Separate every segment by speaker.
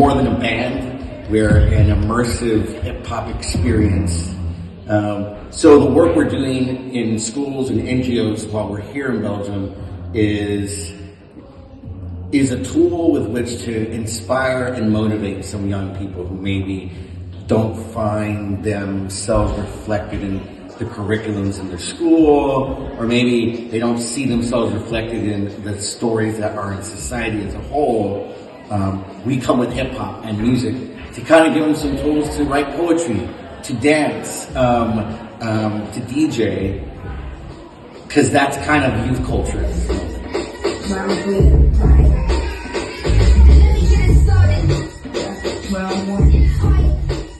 Speaker 1: more than a band. We're an immersive hip-hop experience. So the work we're doing in schools and NGOs while we're here in Belgium is a tool with which to inspire and motivate some young people who maybe don't find themselves reflected in the curriculums in their school, or maybe they don't see themselves reflected in the stories that are in society as a whole. We come with hip hop and music to kind of give them some tools to write poetry, to dance, to DJ, because that's kind of youth culture.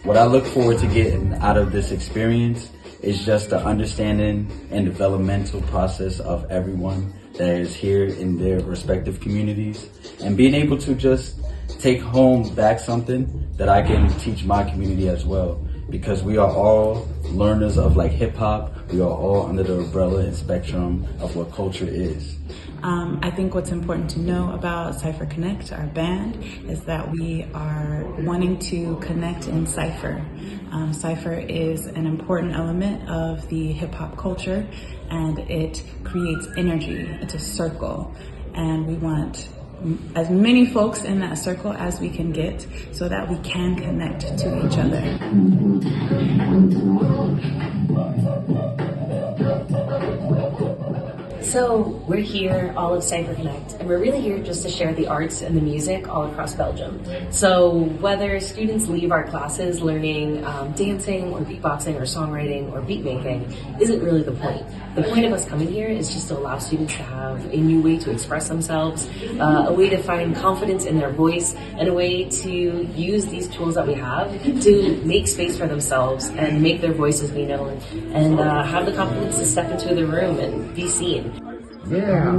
Speaker 2: What I look forward to getting out of this experience is just the understanding and developmental process of everyone that is here in their respective communities, and being able to just take home back something that I can teach my community as well, because we are all learners of like hip hop. We are all under the umbrella and spectrum of what culture is.
Speaker 3: I think what's important to know about Cypher Connect, our band, is that we are wanting to connect in Cypher. Cypher is an important element of the hip hop culture, and it creates energy. It's a circle, and we want as many folks in that circle as we can get so that we can connect to each other.
Speaker 4: So we're here, all of Cypher Connect, and we're really here just to share the arts and the music all across Belgium. So whether students leave our classes learning dancing or beatboxing or songwriting or beat making isn't really the point. The point of us coming here is just to allow students to have a new way to express themselves, a way to find confidence in their voice, and a way to use these tools that we have to make space for themselves and make their voices be known, and have the confidence to step into the room and be seen.
Speaker 5: Yeah.